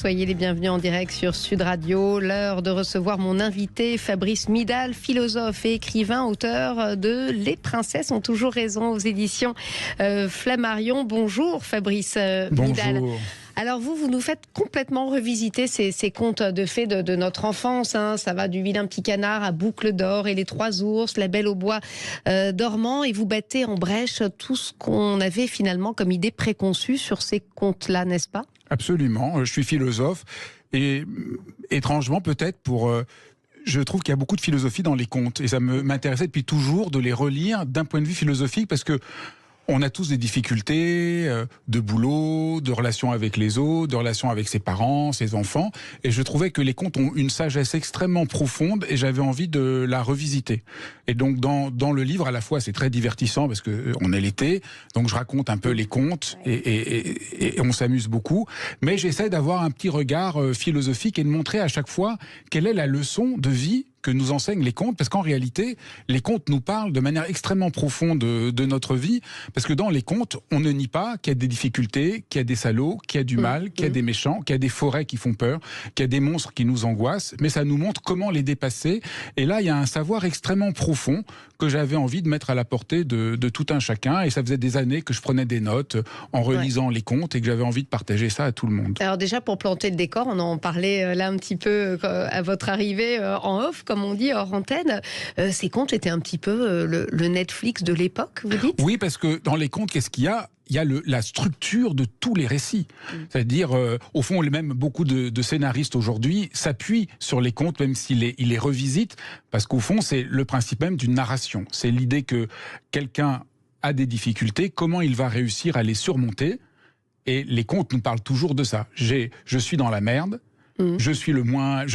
Soyez les bienvenus en direct sur Sud Radio. L'heure de recevoir mon invité, Fabrice Midal, philosophe et écrivain, auteur de Les Princesses ont toujours raison aux éditions Flammarion. Bonjour Fabrice Midal. Bonjour. Alors vous nous faites complètement revisiter ces contes de fées de notre enfance. Ça va du Vilain Petit Canard à Boucle d'Or et les Trois Ours, La Belle au Bois dormant. Et vous battez en brèche tout ce qu'on avait finalement comme idée préconçue sur ces contes-là, n'est-ce pas ? Absolument. Je suis philosophe et étrangement peut-être je trouve qu'il y a beaucoup de philosophie dans les contes et ça m'intéressait depuis toujours de les relire d'un point de vue philosophique parce que on a tous des difficultés de boulot, de relations avec les autres, de relations avec ses parents, ses enfants. Et je trouvais que les contes ont une sagesse extrêmement profonde et j'avais envie de la revisiter. Et donc dans le livre, à la fois c'est très divertissant parce que on est l'été, donc je raconte un peu les contes et on s'amuse beaucoup. Mais j'essaie d'avoir un petit regard philosophique et de montrer à chaque fois quelle est la leçon de vie que nous enseignent les contes, parce qu'en réalité, les contes nous parlent de manière extrêmement profonde de notre vie, parce que dans les contes, on ne nie pas qu'il y a des difficultés, qu'il y a des salauds, qu'il y a du mal, qu'il y a des méchants, qu'il y a des forêts qui font peur, qu'il y a des monstres qui nous angoissent, mais ça nous montre comment les dépasser. Et là, il y a un savoir extrêmement profond que j'avais envie de mettre à la portée de tout un chacun, et ça faisait des années que je prenais des notes en relisant les contes, et que j'avais envie de partager ça à tout le monde. Alors déjà, pour planter le décor, on en parlait là un petit peu à votre arrivée en off, comme on dit, hors antenne. Ces contes étaient un petit peu le Netflix de l'époque, vous dites ? Oui, parce que dans les contes, qu'est-ce qu'il y a ? Il y a la structure de tous les récits. C'est-à-dire, au fond, même beaucoup de scénaristes aujourd'hui s'appuient sur les contes, même s'ils les revisitent, parce qu'au fond, c'est le principe même d'une narration. C'est l'idée que quelqu'un a des difficultés, comment il va réussir à les surmonter. Et les contes nous parlent toujours de ça. Je suis dans la merde. Je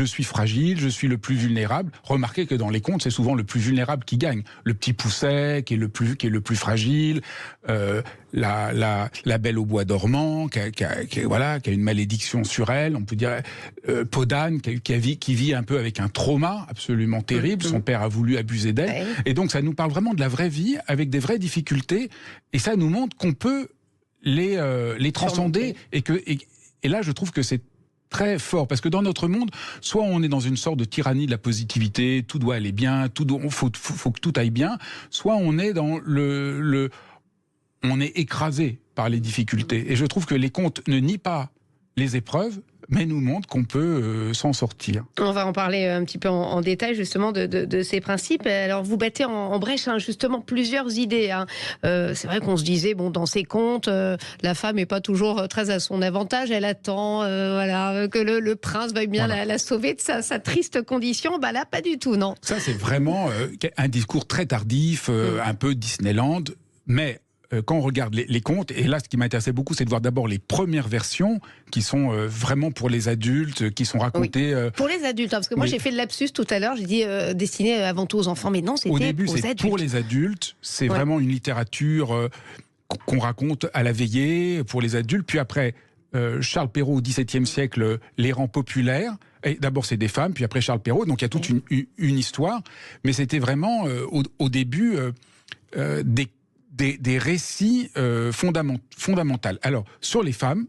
suis fragile, je suis le plus vulnérable. Remarquez que dans les contes, c'est souvent le plus vulnérable qui gagne. Le petit Pousset qui est le plus fragile, la Belle au Bois dormant, qui a une malédiction sur elle. On peut dire Podane qui vit un peu avec un trauma absolument terrible. Son père a voulu abuser d'elle, et donc ça nous parle vraiment de la vraie vie avec des vraies difficultés. Et ça nous montre qu'on peut les transcender et là, je trouve que c'est très fort, parce que dans notre monde, soit on est dans une sorte de tyrannie de la positivité, tout doit aller bien, faut que tout aille bien, soit on est dans on est écrasé par les difficultés. Et je trouve que les contes ne nient pas les épreuves, mais nous montrent qu'on peut s'en sortir. On va en parler un petit peu en détail justement de ces principes. Alors vous battez en brèche justement plusieurs idées. C'est vrai qu'on se disait, dans ces contes, la femme n'est pas toujours très à son avantage. Elle attend que le prince veuille bien la sauver de sa triste condition. Là, pas du tout, non. Ça, c'est vraiment un discours très tardif, un peu Disneyland, mais quand on regarde les contes, et là ce qui m'intéressait beaucoup, c'est de voir d'abord les premières versions qui sont vraiment pour les adultes, qui sont racontées... Pour les adultes, parce que moi j'ai fait le lapsus tout à l'heure, j'ai dit destiné avant tout aux enfants, mais non, c'était aux adultes. Au début, c'est pour les adultes, c'est vraiment une littérature qu'on raconte à la veillée, pour les adultes, puis après... Charles Perrault au XVIIe siècle les rend populaires. Et d'abord c'est des femmes, puis après Charles Perrault, donc il y a toute une histoire, mais c'était vraiment au début des récits fondamentaux. Alors sur les femmes,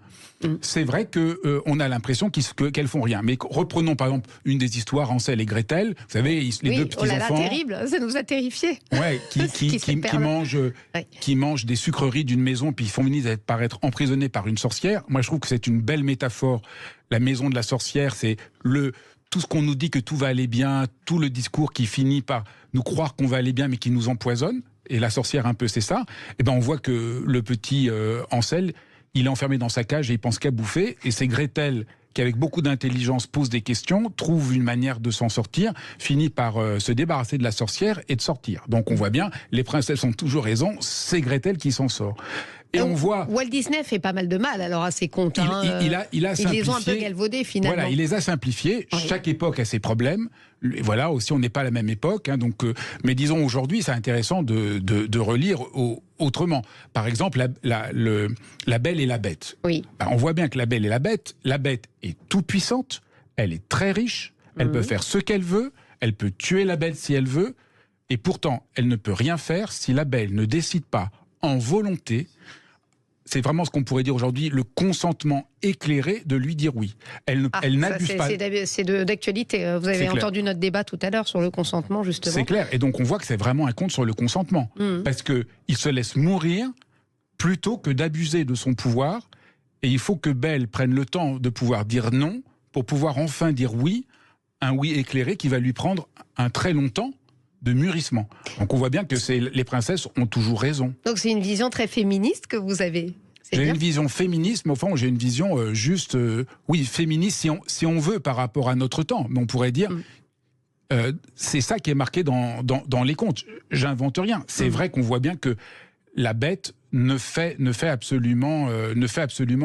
c'est vrai qu'on a l'impression qu'elles font rien. Mais reprenons par exemple une des histoires, Hansel et Gretel. Vous savez, les deux petits-enfants... terrible, ça nous a terrifiés. Ouais, qui mangent des sucreries d'une maison, puis ils finissent par être emprisonnés par une sorcière. Moi, je trouve que c'est une belle métaphore. La maison de la sorcière, c'est tout ce qu'on nous dit que tout va aller bien, tout le discours qui finit par nous croire qu'on va aller bien, mais qui nous empoisonne. Et la sorcière, un peu, c'est ça. Et on voit que le petit Hansel, il est enfermé dans sa cage et il pense qu'à bouffer. Et c'est Gretel qui, avec beaucoup d'intelligence, pose des questions, trouve une manière de s'en sortir, finit par se débarrasser de la sorcière et de sortir. Donc on voit bien, les princesses ont toujours raison, c'est Gretel qui s'en sort. Et on voit... Walt Disney fait pas mal de mal alors à ses contes. Il a simplifié. Ils les ont un peu galvaudés finalement. Voilà, il les a simplifiés. Oui. Chaque époque a ses problèmes. Voilà, aussi on n'est pas à la même époque. Mais disons aujourd'hui, c'est intéressant de relire autrement. Par exemple, la Belle et la Bête. Oui. On voit bien que la Belle et la Bête est toute puissante, elle est très riche, elle peut faire ce qu'elle veut, elle peut tuer la Belle si elle veut, et pourtant elle ne peut rien faire si la Belle ne décide pas en volonté c'est vraiment ce qu'on pourrait dire aujourd'hui le consentement éclairé de lui dire oui. Elle n'abuse pas. C'est d'actualité. Vous avez entendu notre débat tout à l'heure sur le consentement, justement. C'est clair. Et donc on voit que c'est vraiment un conte sur le consentement. Parce qu'il se laisse mourir plutôt que d'abuser de son pouvoir. Et il faut que Belle prenne le temps de pouvoir dire non pour pouvoir enfin dire oui, un oui éclairé qui va lui prendre un très long temps de mûrissement. Donc on voit bien que les princesses ont toujours raison. Donc c'est une vision très féministe que vous avez. J'ai une vision féministe, mais au fond j'ai une vision féministe si on veut par rapport à notre temps. Mais on pourrait dire, c'est ça qui est marqué dans les contes. J'invente rien. C'est vrai qu'on voit bien que la bête ne fait absolument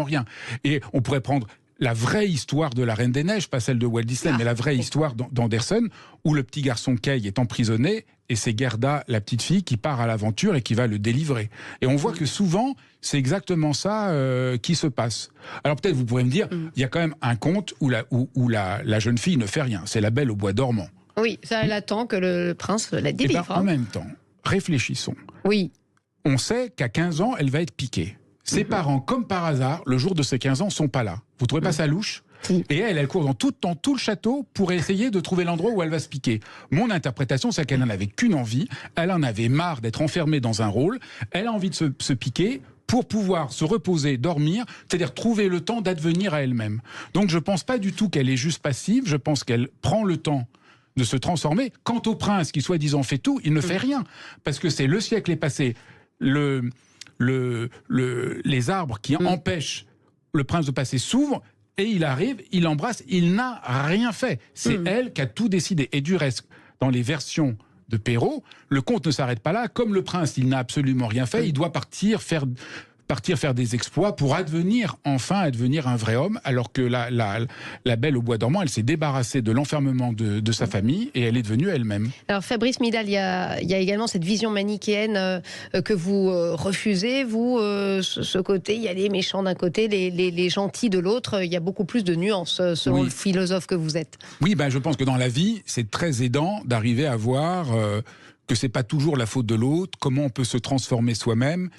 rien. Et on pourrait prendre la vraie histoire de la Reine des Neiges, pas celle de Walt Disney, mais la vraie histoire d'Anderson, où le petit garçon Kay est emprisonné, et c'est Gerda, la petite fille, qui part à l'aventure et qui va le délivrer. Et on voit que souvent, c'est exactement ça qui se passe. Alors peut-être vous pourrez me dire, il y a quand même un conte où la jeune fille ne fait rien. C'est La Belle au bois dormant. Oui, ça, elle attend que le prince la délivre. En même temps, réfléchissons. Oui. On sait qu'à 15 ans, elle va être piquée. Ses parents, comme par hasard, le jour de ses 15 ans, sont pas là. Vous trouvez pas ça louche ? Et elle court dans tout le château pour essayer de trouver l'endroit où elle va se piquer. Mon interprétation, c'est qu'elle n'en avait qu'une envie. Elle en avait marre d'être enfermée dans un rôle. Elle a envie de se piquer pour pouvoir se reposer, dormir, c'est-à-dire trouver le temps d'advenir à elle-même. Donc je pense pas du tout qu'elle est juste passive. Je pense qu'elle prend le temps de se transformer. Quant au prince qui, soi-disant, fait tout, il ne fait rien. Parce que c'est le siècle est passé. Les arbres qui empêchent le prince de passer s'ouvrent et il arrive, il l'embrasse, il n'a rien fait. C'est elle qui a tout décidé. Et du reste, dans les versions de Perrault, le conte ne s'arrête pas là. Comme le prince, il n'a absolument rien fait, il doit partir faire des exploits pour enfin advenir un vrai homme, alors que la Belle au bois dormant, elle s'est débarrassée de l'enfermement de sa famille et elle est devenue elle-même. Alors Fabrice Midal, il y a également cette vision manichéenne que vous refusez, vous, ce côté, il y a les méchants d'un côté, les gentils de l'autre, il y a beaucoup plus de nuances selon le philosophe que vous êtes. Oui, je pense que dans la vie, c'est très aidant d'arriver à voir que c'est pas toujours la faute de l'autre, comment on peut se transformer soi-même.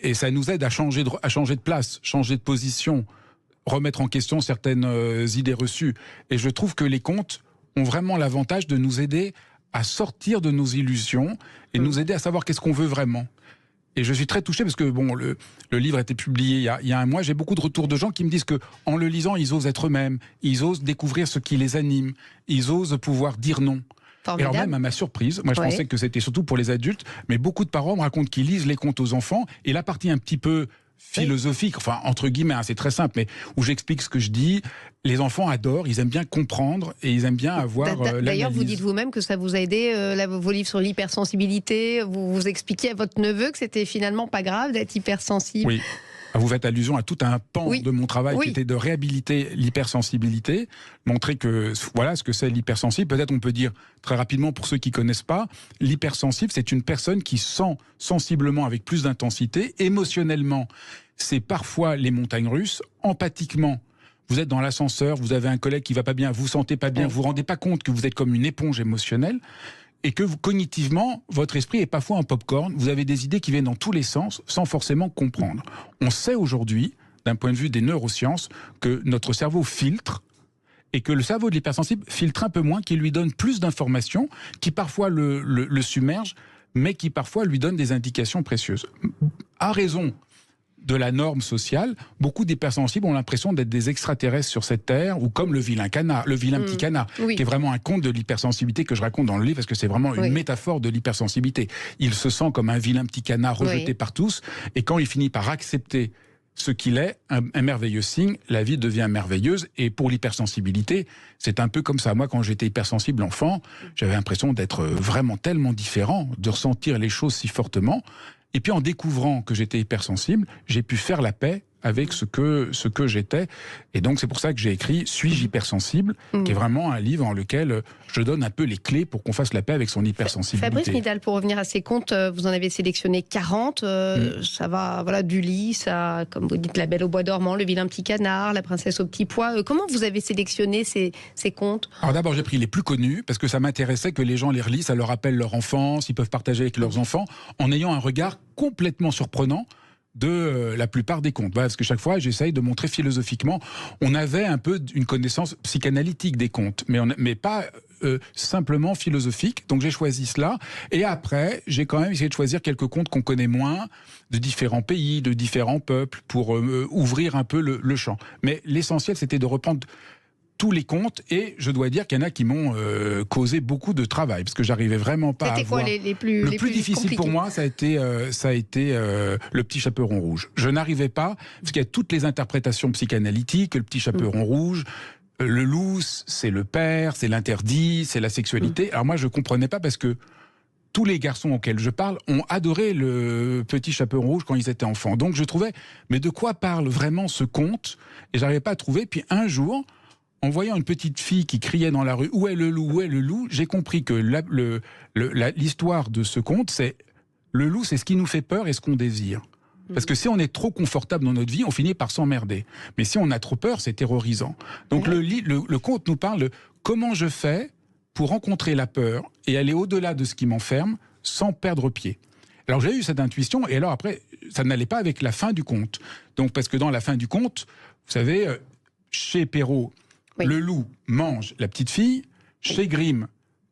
Et ça nous aide à changer de place, changer de position, remettre en question certaines idées reçues. Et je trouve que les contes ont vraiment l'avantage de nous aider à sortir de nos illusions et nous aider à savoir qu'est-ce qu'on veut vraiment. Et je suis très touché parce que le livre a été publié il y a un mois. J'ai beaucoup de retours de gens qui me disent que en le lisant, ils osent être eux-mêmes, ils osent découvrir ce qui les anime, ils osent pouvoir dire non. Formidable. Et alors même à ma surprise, moi je pensais que c'était surtout pour les adultes, mais beaucoup de parents me racontent qu'ils lisent les contes aux enfants, et la partie un petit peu philosophique, enfin entre guillemets, c'est très simple, mais où j'explique ce que je dis, les enfants adorent, ils aiment bien comprendre et ils aiment bien avoir l'analyse. D'ailleurs, vous dites vous-même que ça vous a aidé, vos livres sur l'hypersensibilité, vous expliquiez à votre neveu que c'était finalement pas grave d'être hypersensible. Oui. Vous faites allusion à tout un pan de mon travail qui était de réhabiliter l'hypersensibilité, montrer que voilà ce que c'est l'hypersensible. Peut-être on peut dire très rapidement pour ceux qui connaissent pas, l'hypersensible c'est une personne qui sent sensiblement avec plus d'intensité, émotionnellement c'est parfois les montagnes russes, empathiquement vous êtes dans l'ascenseur, vous avez un collègue qui va pas bien, vous sentez pas bien, vous vous rendez pas compte que vous êtes comme une éponge émotionnelle. Et que cognitivement, votre esprit est parfois un pop-corn, vous avez des idées qui viennent dans tous les sens sans forcément comprendre. On sait aujourd'hui, d'un point de vue des neurosciences, que notre cerveau filtre et que le cerveau de l'hypersensible filtre un peu moins, qui lui donne plus d'informations, qui parfois le submerge, mais qui parfois lui donne des indications précieuses. À raison de la norme sociale, beaucoup d'hypersensibles ont l'impression d'être des extraterrestres sur cette terre, ou comme le vilain canard, le vilain petit canard, qui est vraiment un conte de l'hypersensibilité que je raconte dans le livre, parce que c'est vraiment une métaphore de l'hypersensibilité. Il se sent comme un vilain petit canard rejeté par tous, et quand il finit par accepter ce qu'il est, un merveilleux signe, la vie devient merveilleuse, et pour l'hypersensibilité, c'est un peu comme ça. Moi, quand j'étais hypersensible enfant, j'avais l'impression d'être vraiment tellement différent, de ressentir les choses si fortement. Et puis en découvrant que j'étais hypersensible, j'ai pu faire la paix avec ce que j'étais. Et donc c'est pour ça que j'ai écrit « Suis-je hypersensible ?», qui est vraiment un livre dans lequel je donne un peu les clés pour qu'on fasse la paix avec son hypersensibilité. Fabrice Midal, pour revenir à ces contes, vous en avez sélectionné 40. Ça va du Lys à, comme vous dites, La Belle au bois dormant, Le vilain petit canard, La princesse au petit pois. Comment vous avez sélectionné ces contes ? Alors d'abord j'ai pris les plus connus, parce que ça m'intéressait que les gens les relisent, ça leur rappelle leur enfance, ils peuvent partager avec leurs enfants, en ayant un regard complètement surprenant de la plupart des contes. Voilà, parce que chaque fois, j'essaye de montrer philosophiquement. On avait un peu une connaissance psychanalytique des contes, mais pas simplement philosophique. Donc j'ai choisi cela. Et après, j'ai quand même essayé de choisir quelques contes qu'on connaît moins, de différents pays, de différents peuples, pour ouvrir un peu le champ. Mais l'essentiel, c'était de reprendre tous les contes, et je dois dire qu'il y en a qui m'ont causé beaucoup de travail, parce que j'arrivais vraiment pas à C'était quoi voir. les plus Le plus difficile compliqués pour moi, ça a été Le Petit Chaperon Rouge. Je n'arrivais pas, parce qu'il y a toutes les interprétations psychanalytiques, Le Petit Chaperon Rouge, le loup, c'est le père, c'est l'interdit, c'est la sexualité. Alors moi, je comprenais pas, parce que tous les garçons auxquels je parle ont adoré Le Petit Chaperon Rouge quand ils étaient enfants. Donc je trouvais, mais de quoi parle vraiment ce conte? Et j'arrivais pas à trouver. Puis un jour, en voyant une petite fille qui criait dans la rue « Où est le loup? Où est le loup ?» j'ai compris que l'histoire de ce conte, c'est le loup, c'est ce qui nous fait peur et ce qu'on désire. Parce que si on est trop confortable dans notre vie, on finit par s'emmerder. Mais si on a trop peur, c'est terrorisant. Donc le conte nous parle de comment je fais pour rencontrer la peur et aller au-delà de ce qui m'enferme sans perdre pied. Alors j'ai eu cette intuition, et alors après, ça n'allait pas avec la fin du conte. Donc parce que dans la fin du conte, vous savez, chez Perrault, le loup mange la petite fille. Chez Grimm,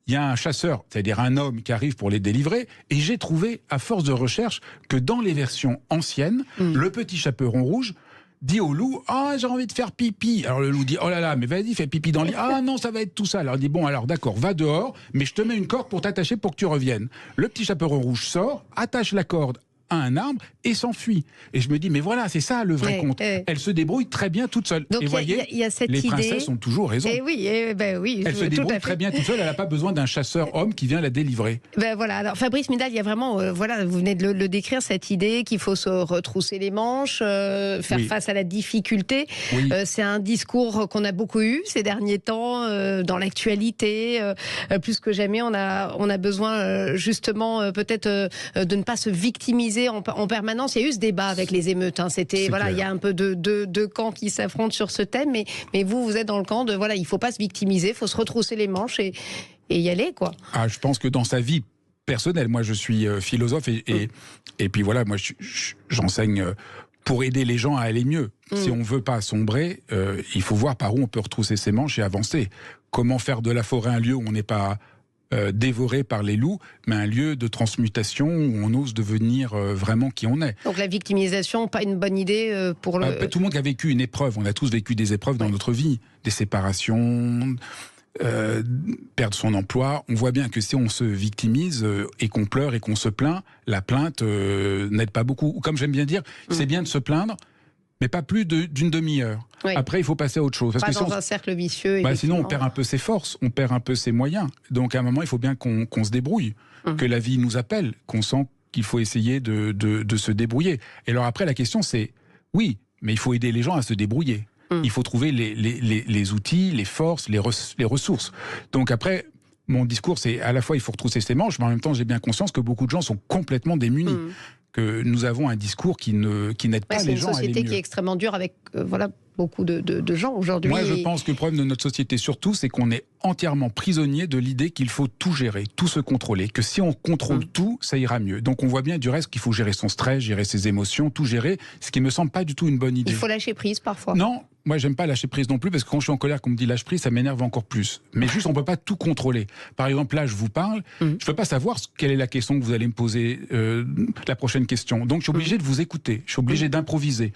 il y a un chasseur, c'est-à-dire un homme qui arrive pour les délivrer. Et j'ai trouvé, à force de recherche, que dans les versions anciennes, le Petit Chaperon Rouge dit au loup « Ah, j'ai envie de faire pipi ». Alors le loup dit « Oh là là, mais vas-y, fais pipi dans le lit ». « Ah non, ça va être tout ça ». Alors il dit « Bon, alors d'accord, va dehors, mais je te mets une corde pour t'attacher pour que tu reviennes ». Le Petit Chaperon Rouge sort, attache la corde à un arbre et s'enfuit. Et je me dis, mais voilà, c'est ça le vrai conte. Elle se débrouille très bien toute seule. Donc et voyez, y a cette les idée... princesses ont toujours raison. Oui, elle se débrouille très bien toute seule, elle n'a pas besoin d'un chasseur homme qui vient la délivrer. Voilà. Alors Fabrice Midal, il y a vraiment, vous venez de le décrire, cette idée qu'il faut se retrousser les manches, faire face à la difficulté. C'est un discours qu'on a beaucoup eu ces derniers temps, dans l'actualité. Plus que jamais, on a besoin justement peut-être de ne pas se victimiser en permanence. Il y a eu ce débat avec les émeutes. C'était voilà, il y a un peu de camps qui s'affrontent sur ce thème, mais vous êtes dans le camp de voilà, il faut pas se victimiser, il faut se retrousser les manches et y aller, quoi. Ah, je pense que dans sa vie personnelle, moi je suis philosophe et puis voilà, moi j'enseigne pour aider les gens à aller mieux. Si on veut pas sombrer, il faut voir par où on peut retrousser ses manches et avancer. Comment faire de la forêt un lieu où on n'est pas dévoré par les loups, mais un lieu de transmutation où on ose devenir vraiment qui on est. Donc la victimisation, pas une bonne idée pour le... Tout le monde a vécu une épreuve, on a tous vécu des épreuves dans notre vie, des séparations, perdre son emploi. On voit bien que si on se victimise et qu'on pleure et qu'on se plaint, la plainte n'aide pas beaucoup. Ou comme j'aime bien dire, c'est bien de se plaindre, mais pas plus d'une demi-heure. Après, il faut passer à autre chose. Parce que dans un cercle vicieux. Sinon, on perd un peu ses forces, on perd un peu ses moyens. Donc, à un moment, il faut bien qu'on se débrouille, que la vie nous appelle, qu'on sent qu'il faut essayer de se débrouiller. Et alors après, la question, c'est, oui, mais il faut aider les gens à se débrouiller. Il faut trouver les outils, les forces, les ressources. Donc après, mon discours, c'est à la fois, il faut retrousser ses manches, mais en même temps, j'ai bien conscience que beaucoup de gens sont complètement démunis. Que nous avons un discours qui n'aide pas les gens à aller mieux. C'est une société qui est extrêmement dure avec beaucoup de gens aujourd'hui. Moi, je pense que le problème de notre société, surtout, c'est qu'on est entièrement prisonnier de l'idée qu'il faut tout gérer, tout se contrôler, que si on contrôle tout, ça ira mieux. Donc on voit bien du reste qu'il faut gérer son stress, gérer ses émotions, tout gérer, ce qui me semble pas du tout une bonne idée. Il faut lâcher prise parfois. Non, moi j'aime pas lâcher prise non plus, parce que quand je suis en colère qu'on me dit lâche prise, ça m'énerve encore plus. Mais juste, on peut pas tout contrôler. Par exemple, là, je vous parle, je peux pas savoir quelle est la question que vous allez me poser, la prochaine question. Donc je suis obligé de vous écouter, je suis obligé d'improviser.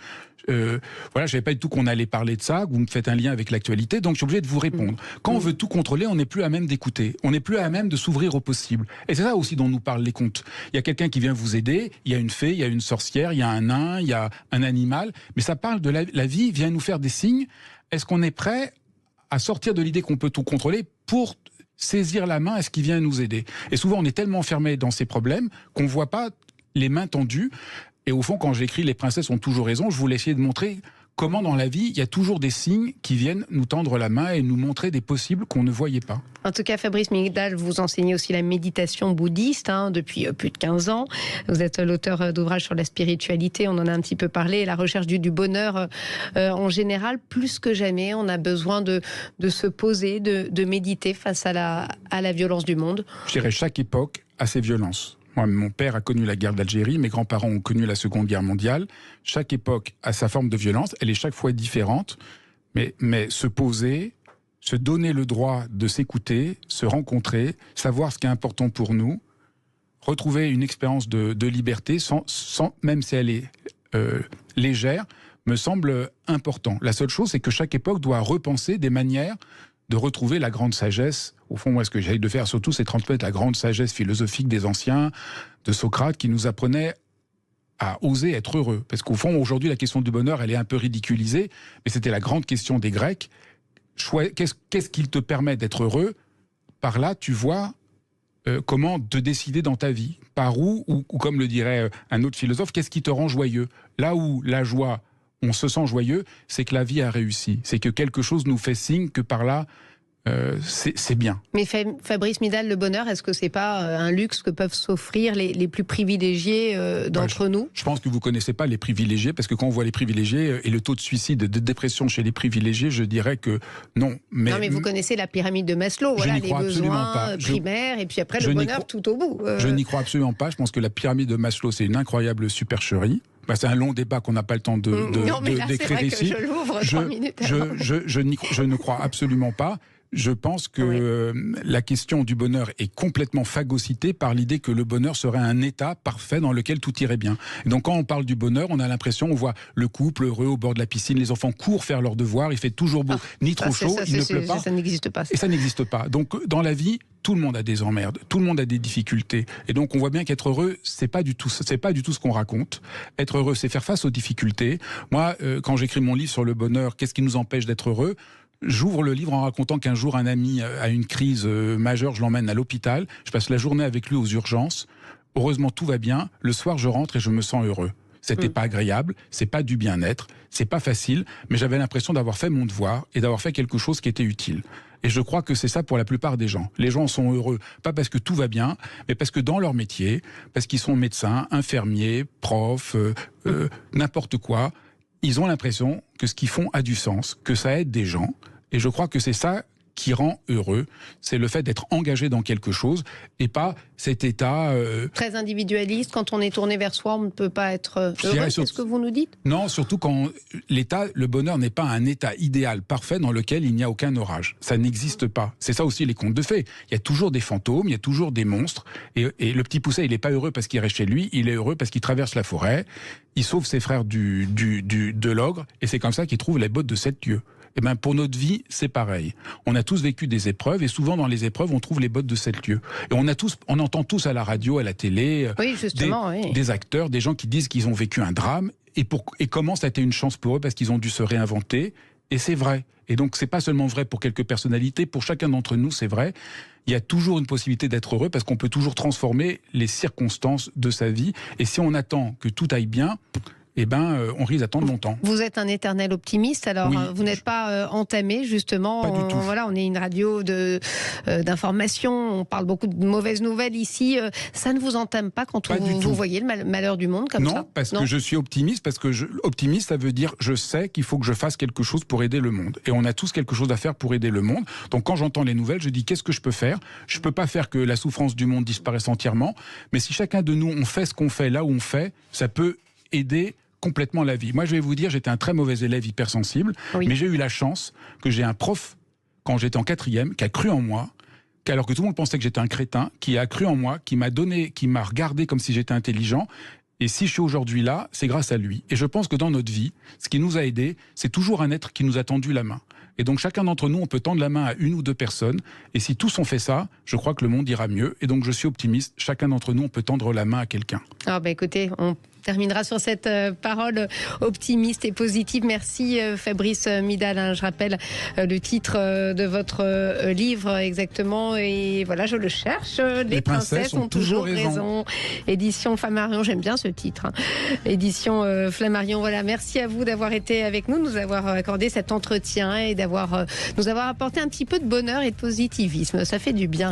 Voilà, je savais pas du tout qu'on allait parler de ça, que vous me faites un lien avec l'actualité, donc je suis obligé de vous répondre. Quand on veut tout contrôler, on n'est plus à même d'écouter, on n'est plus à même de s'ouvrir au possible. Et c'est ça aussi dont nous parlent les contes. Il y a quelqu'un qui vient vous aider, il y a une fée, il y a une sorcière, il y a un nain, il y a un animal, mais ça parle de la vie, vient nous faire des signes. Est-ce qu'on est prêt à sortir de l'idée qu'on peut tout contrôler pour saisir la main à ce qui vient nous aider? Et souvent, on est tellement enfermé dans ces problèmes qu'on ne voit pas les mains tendues. Et au fond, quand j'écris « Les princesses ont toujours raison », je voulais essayer de montrer comment dans la vie, il y a toujours des signes qui viennent nous tendre la main et nous montrer des possibles qu'on ne voyait pas. En tout cas, Fabrice Midal, vous enseignez aussi la méditation bouddhiste depuis plus de 15 ans. Vous êtes l'auteur d'ouvrages sur la spiritualité, on en a un petit peu parlé, la recherche du bonheur en général. Plus que jamais, on a besoin de se poser, de méditer face à la violence du monde. Je dirais chaque époque a ses violences. Moi, mon père a connu la guerre d'Algérie, mes grands-parents ont connu la Seconde Guerre mondiale. Chaque époque a sa forme de violence, elle est chaque fois différente, mais se poser, se donner le droit de s'écouter, se rencontrer, savoir ce qui est important pour nous, retrouver une expérience de liberté, même si elle est légère, me semble important. La seule chose, c'est que chaque époque doit repenser des manières de retrouver la grande sagesse. Au fond, moi, ce que j'essaie de faire surtout, c'est transmettre la grande sagesse philosophique des anciens, de Socrate, qui nous apprenait à oser être heureux. Parce qu'au fond, aujourd'hui, la question du bonheur, elle est un peu ridiculisée, mais c'était la grande question des Grecs. Qu'est-ce qui te permet d'être heureux? Par là, tu vois comment te décider dans ta vie. Par où, ou comme le dirait un autre philosophe, qu'est-ce qui te rend joyeux? Là où la joie, on se sent joyeux, c'est que la vie a réussi. C'est que quelque chose nous fait signe que par là, c'est bien. Mais Fabrice Midal, le bonheur, est-ce que c'est pas un luxe que peuvent s'offrir les plus privilégiés d'entre nous? Je pense que vous connaissez pas les privilégiés, parce que quand on voit les privilégiés et le taux de suicide et de dépression chez les privilégiés, je dirais que non. Non, mais vous connaissez la pyramide de Maslow, voilà, les besoins primaires, et puis après le bonheur tout au bout. Je n'y crois absolument pas. Je pense que la pyramide de Maslow, c'est une incroyable supercherie. C'est un long débat qu'on n'a pas le temps d'écrire ici. Je l'ouvre 3 minutes. Je ne crois absolument pas. Je pense que la question du bonheur est complètement phagocytée par l'idée que le bonheur serait un état parfait dans lequel tout irait bien. Et donc quand on parle du bonheur, on a l'impression, on voit le couple heureux au bord de la piscine, les enfants courent faire leurs devoirs, il fait toujours beau, ni trop chaud, il ne pleut pas. Ça n'existe pas. Et ça n'existe pas. Donc dans la vie, tout le monde a des emmerdes, tout le monde a des difficultés. Et donc on voit bien qu'être heureux, c'est pas du tout ce qu'on raconte. Être heureux, c'est faire face aux difficultés. Moi, quand j'écris mon livre sur le bonheur, qu'est-ce qui nous empêche d'être heureux ? J'ouvre le livre en racontant qu'un jour, un ami a une crise majeure, je l'emmène à l'hôpital, je passe la journée avec lui aux urgences. Heureusement, tout va bien. Le soir, je rentre et je me sens heureux. C'était pas agréable, c'est pas du bien-être, c'est pas facile, mais j'avais l'impression d'avoir fait mon devoir et d'avoir fait quelque chose qui était utile. Et je crois que c'est ça pour la plupart des gens. Les gens sont heureux, pas parce que tout va bien, mais parce que dans leur métier, parce qu'ils sont médecins, infirmiers, profs, n'importe quoi, ils ont l'impression que ce qu'ils font a du sens, que ça aide des gens. Et je crois que c'est ça qui rend heureux, c'est le fait d'être engagé dans quelque chose et pas cet état... Très individualiste, quand on est tourné vers soi, on ne peut pas être heureux, c'est ce que vous nous dites? Non, surtout quand le bonheur n'est pas un état idéal, parfait, dans lequel il n'y a aucun orage. Ça n'existe pas. C'est ça aussi les contes de fées. Il y a toujours des fantômes, il y a toujours des monstres, et le petit Pousset, il n'est pas heureux parce qu'il reste chez lui, il est heureux parce qu'il traverse la forêt, il sauve ses frères de l'ogre, et c'est comme ça qu'il trouve les bottes de 7 lieues. Eh bien, pour notre vie, c'est pareil. On a tous vécu des épreuves, et souvent dans les épreuves, on trouve les bottes de 7 lieues. Et on entend tous à la radio, à la télé, des acteurs, des gens qui disent qu'ils ont vécu un drame, et comment ça a été une chance pour eux, parce qu'ils ont dû se réinventer. Et c'est vrai. Et donc, c'est pas seulement vrai pour quelques personnalités, pour chacun d'entre nous, c'est vrai. Il y a toujours une possibilité d'être heureux, parce qu'on peut toujours transformer les circonstances de sa vie. Et si on attend que tout aille bien... on risque d'attendre longtemps. Vous êtes un éternel optimiste, alors oui, vous n'êtes pas entamé, justement. Pas du tout. Voilà, on est une radio d'information, on parle beaucoup de mauvaises nouvelles ici. Ça ne vous entame pas quand vous voyez le malheur du monde comme ça? Non, parce que je suis optimiste, optimiste, ça veut dire je sais qu'il faut que je fasse quelque chose pour aider le monde. Et on a tous quelque chose à faire pour aider le monde. Donc quand j'entends les nouvelles, je dis qu'est-ce que je peux faire? Je ne peux pas faire que la souffrance du monde disparaisse entièrement, mais si chacun de nous, on fait ce qu'on fait là où on fait, ça peut aider complètement la vie. Moi, je vais vous dire, j'étais un très mauvais élève hypersensible, mais j'ai eu la chance que j'ai un prof, quand j'étais en 4e, qui a cru en moi, alors que tout le monde pensait que j'étais un crétin, qui a cru en moi, qui m'a regardé comme si j'étais intelligent. Et si je suis aujourd'hui là, c'est grâce à lui. Et je pense que dans notre vie, ce qui nous a aidés, c'est toujours un être qui nous a tendu la main. Et donc chacun d'entre nous, on peut tendre la main à une ou deux personnes. Et si tous ont fait ça, je crois que le monde ira mieux. Et donc je suis optimiste. Chacun d'entre nous, on peut tendre la main à quelqu'un. Écoutez, on terminera sur cette parole optimiste et positive. Merci Fabrice Midal. Je rappelle le titre de votre livre exactement. Et voilà, je le cherche. Les princesses ont toujours raison. Édition Flammarion. J'aime bien ce titre. Édition Flammarion. Voilà, merci à vous d'avoir été avec nous, nous avoir accordé cet entretien et nous avoir apporté un petit peu de bonheur et de positivisme. Ça fait du bien.